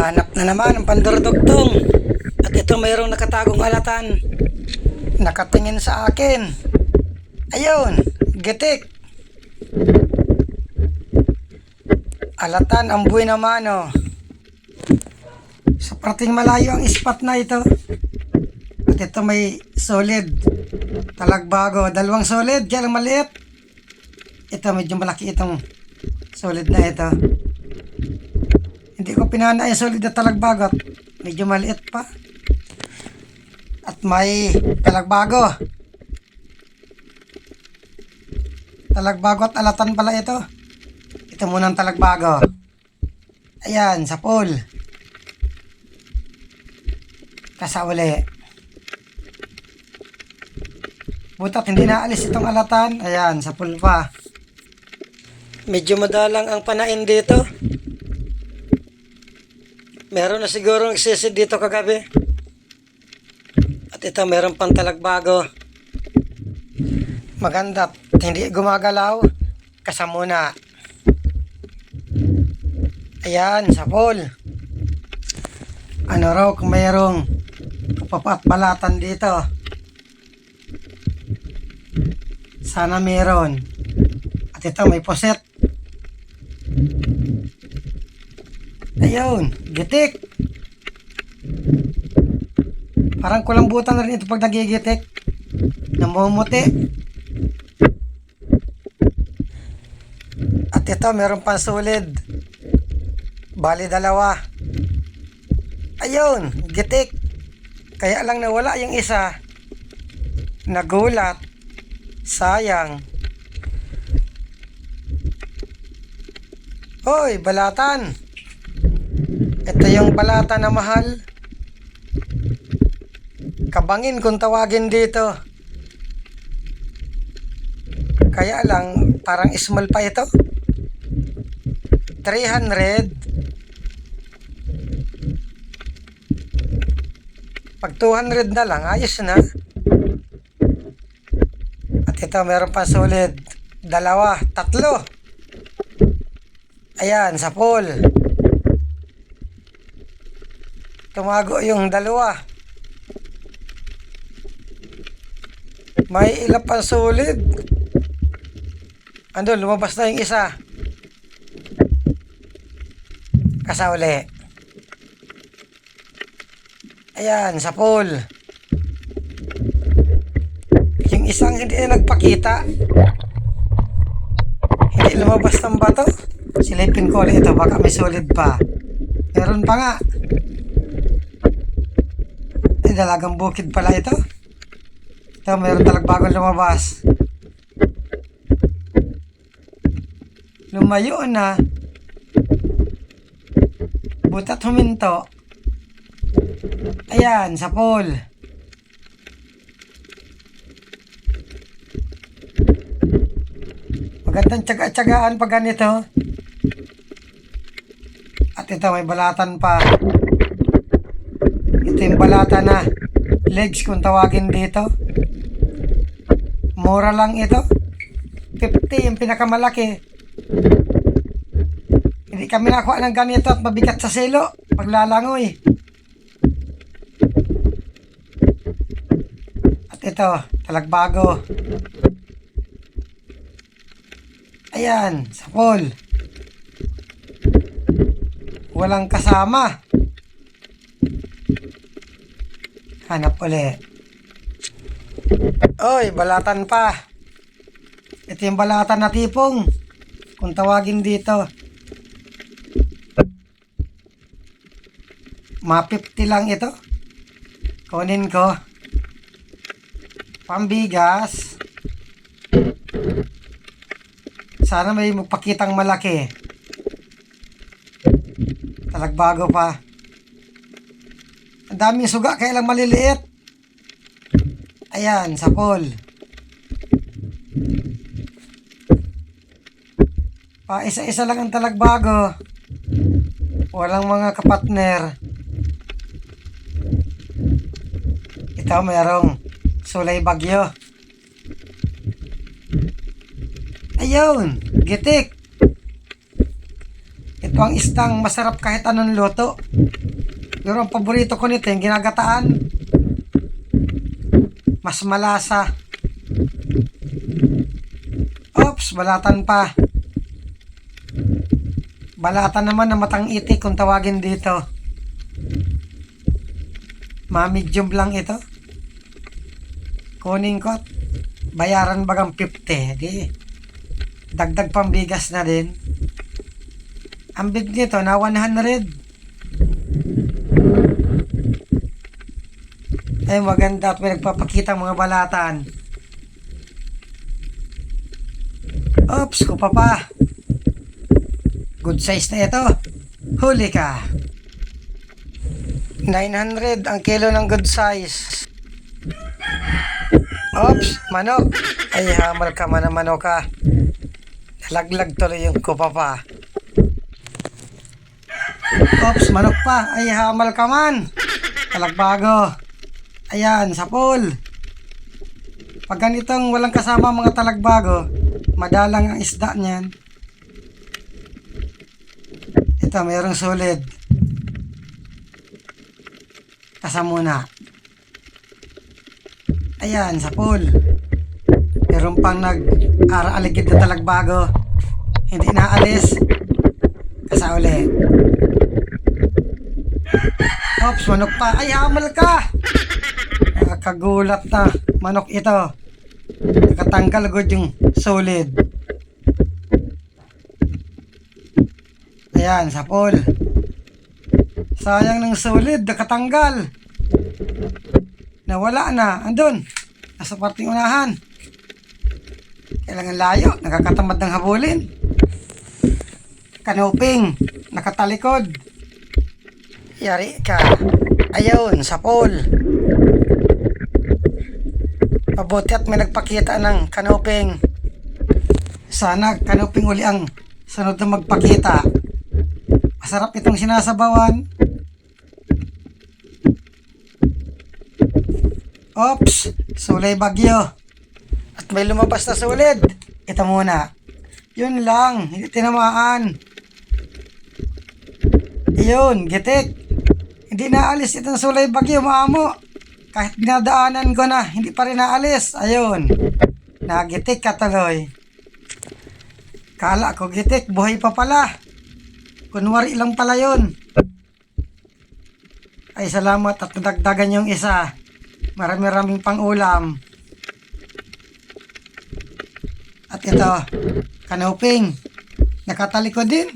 Hanap na naman ang pandurdugtong. At ito mayroong nakatagong alatan. Nakatingin sa akin. Ayun, gitik. Alatan ang buhay naman oh. Sa parating malayo ang spot na ito. At ito may solid. Talagbago. Dalawang solid, kaya lang maliit. Ito medyo malaki itong solid na ito. Hindi ko pinana yung solid na talagbago. Medyo maliit pa. At may talagbago. Talagbago at alatan pala ito. Ito muna ang talagbago. Ayan, sa pool. Kasauli. Butat, hindi naalis itong alatan. Ayan, sa pool pa. Medyo madalang ang panain dito. Meron na siguro nagsisid dito kagabi. At ito, meron pang talagbago. Maganda. Hindi gumagalaw. Kasamuna. Ayan, sa pool. Ano raw kung mayroong kapapat balatan dito. Sana meron. At ito, may poset. Ayun, gitik. Parang kulambutan na rin ito pag nagigitik. Namumuti. At ito, meron pang solid. Bali dalawa. Ayun, gitik. Kaya lang nawala yung isa. Nagulat. Sayang. Hoy, balatan. Ito yung balatan na mahal. Kabangin kung tawagin dito. Kaya lang, parang small pa ito. 300. Pag 200 na lang, ayos na. At ito, meron pa solid. Dalawa, tatlo. Ayan, sa pool. Tumago yung dalawa. May ilang pa solid. Andun, lumabas na yung isa. Kasauli. Ayan, sa pool. Yung isang hindi na nagpakita. Hindi lumabas ng bato. Silipin ko ulit ito. Baka may solid pa. Meron pa nga. Ay, dalagang bukid pala ito. Ito, meron talagbagong lumabas. Lumayo na. Butat huminto. Ayan, sa pool. Magandang tsaga-tsagaan pag ganito. At ito, may balatan pa. Ito yung balatan na legs kung tawagin dito. Mura lang ito. 50 yung pinakamalaki. Hindi kami nakuha ng ganito at mabigat sa silo paglalangoy. At ito, talagbago. Ayan, sa pool. Walang kasama. Hanap ulit. Oy, balatan pa. Ito yung balatan na tipong. Kung tawagin dito. Ma-50 lang ito. Kunin ko. Pambigas. Sana may magpakitang malaki. Talagbago pa. Ang daming suga kaya lang maliliit. Ayan, sa pool. Pa isa-isa lang ang talagbago. Walang mga kapatner. Ito merong sulay bagyo. Ayun, gitik. Ito ang istang masarap kahit anong luto. Pero ang paborito ko nito, yung ginagataan. Mas malasa. Oops, balatan pa. Balatan naman na matang itik kung tawagin dito. Ma-medium lang ito. Kunin ko at bayaran bagang 50. Di, dagdag pambigas na din. Ang bid nito na 100. Ay maganda at may nagpapakita mga balatan. Oops, kupa pa. Good size na ito. Huli ka. 900 ang kilo ng good size. Oops, manok. Ay hamal ka man ang manok ka. Nalaglag tuloy yung kupa pa. Oops, manok pa. Ay hamal ka man. Talagbago. Ayan, sapol. Pag ganitong walang kasama mga talagbago, madalang ang isda niyan. Ito, mayroong solid. Kasamuna. Ayan, sapol. Meron pang nag-aligid na talagbago. Hindi naalis. Kasa uli. Oops, manok pa. Ay, hamal ka! Nakagulat na manok ito. Nakatanggal agad yung solid. Ayan, sapol. Sayang ng solid, nakatanggal. Nawala na. Andun. Nasa parting unahan. Kailangan layo. Nakakatamad ng habulin. Kanuping. Nakatalikod. Yari ka. Ayun, sapol. Mabuti at may nagpakita ng kanuping. Sana kanuping uli ang sunod na magpakita. Masarap itong sinasabawan. Oops, sulay bagyo. At may lumabas na sulid. Ito muna. Yun lang, hindi tinamaan. Yun, gitik. Hindi naalis itong sulay bagyo, maamo. Kahit binadaanan ko na, hindi pa rin naalis. Ayun, nagitik katuloy. Kala ko gitik, buhay pa pala. Kunwari lang pala yun. Ay salamat at nadagdagan yung isa. Marami-raming pang ulam. At ito, kanuping. Nakatalikod din.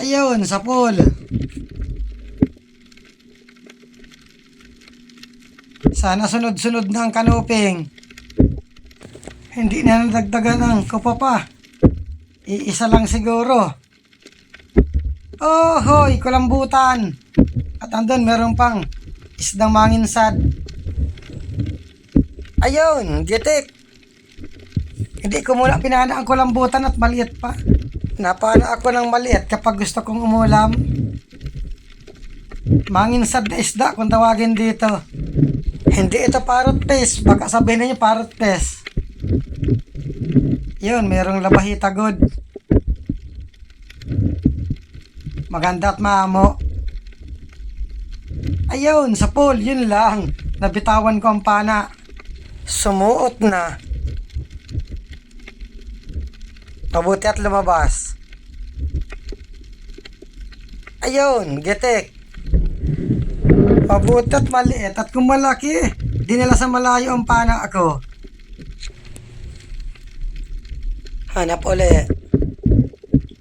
Ayun, sapol. Sana sunod-sunod na ang kanuping. Hindi na nadagdagan ang kupa pa. Iisa lang siguro. Oh, hoy, kulambutan. At andun, meron pang isdang manginsad. Ayun, gitik. Hindi ko muna pinana ang kulambutan at maliit pa. Napana ako ng maliit kapag gusto kong umulam. Manginsad na isda kung tawagin dito. Hindi ito parrot fish. Baka sabihin niyo parrot fish. Yun, merong labahita good. Maganda at maamo. Ayun, sapol, yun lang. Nabitawan ko ang pana. Sumuot na. Mabuti at lumabas. Ayun, gitik. Mabuti at maliit. At kung malaki, dinala sa malayo ang pana ako. Hanap uli.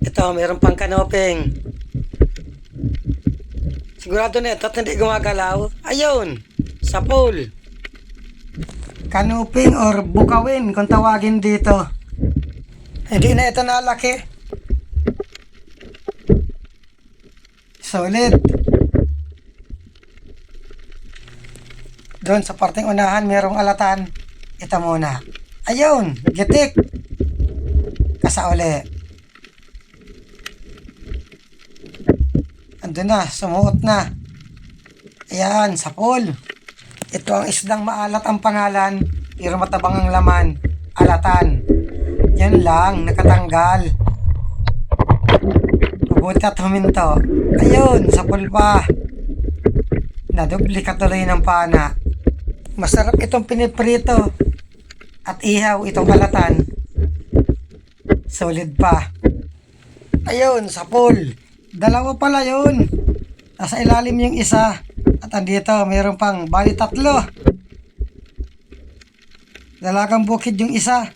Ito, mayroon pang kanoping. Sigurado na ito at hindi gumagalaw. Ayun, sapol. Kanuping or bukawin kung tawagin dito. Hindi na ito nalaki. Solid. Doon sa parting unahan mayroong alatan. Ito muna. Ayun, gitik. Kasa uli. Andun na, sumuot na. Ayan, sapol. Ito ang isdang maalat ang pangalan, pero matabang ang laman. Alatan. Yan lang, nakatanggal. Mabuti at huminto. Ayun, sapol pa. Nadubli ka tuloy ng pana. Masarap itong piniprito. At ihaw itong kalatan. Solid pa. Ayun, sa pool. Dalawa pala yun. Nasa ilalim yung isa. At andito, mayroon pang bali 3. Dalagang bukid yung isa.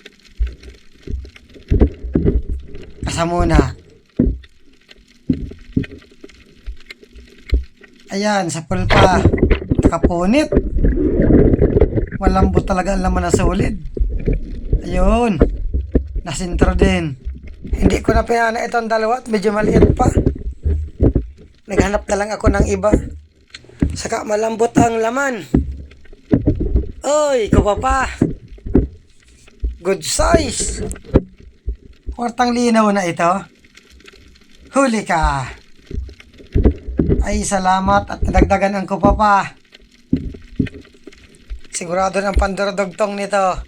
Kasamuna. Ayan, sa pool pa. Nakapunit. Malambot talaga ang laman na solid. Ayun. Nasintro din. Hindi ko na pinana itong dalawa at medyo maliit pa. Naghanap na lang ako ng iba. Saka malambot ang laman. Oy, kupa pa. Good size. Kwartang linaw na ito. Huli ka. Ay, salamat at nadagdagan ang kupa pa. Sigurado ng pandurdugtong nito.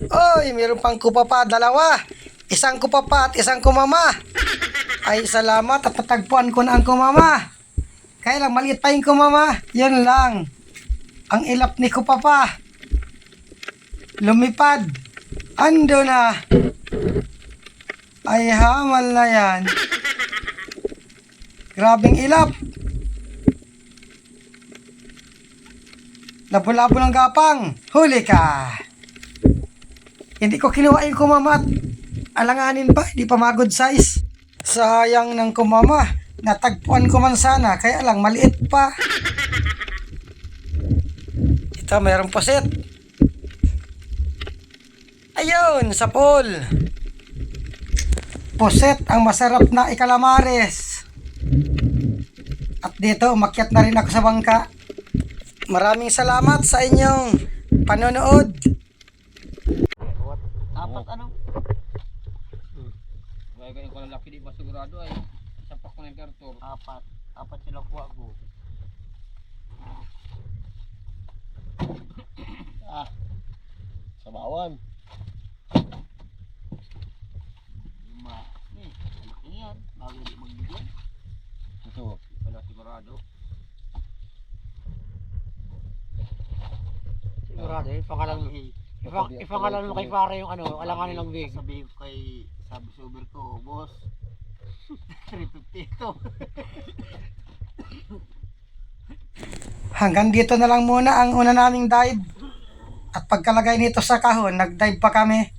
Oy, mayroon pang kupa pa, 2. Isang kupa pa at isang kumama. Ay, salamat at natagpuan ko na ang kumama. Kaya lang, maliit pa yung kumama. Yun lang. Ang ilap ni kupa pa. Lumipad. Ando na. Ay, hamal na yan. Grabing ilap. Labo-labo ng gapang. Huli ka. Hindi ko kinuha yung kumamat. Alanganin pa, hindi pa magod size. Sayang ng kumama. Natagpuan ko man sana, kaya lang maliit pa. Ito, mayroong pusit. Ayun, sa pool. Pusit ang masarap na ikalamares. At dito, umakyat na rin ako sa bangka. Maraming salamat sa inyong panonood. Apat ano? Gaya ganyan ko lalaki di ba sigurado ay sapak ko ng kartor. Apat sila kuha ko. Sabawan. 5. Malaki yan. Bago di magbigyan. Ito. Wala sigurado. Sigurado eh, pangalan ipangalan mo kay pare yung ano, alanganin ng big. Sabihin ko kay sabi sa Uber ko, boss. 350 ito. Hanggang dito na lang muna ang una naming dive. At pagkalagay nito sa kahon, nag-dive pa kami.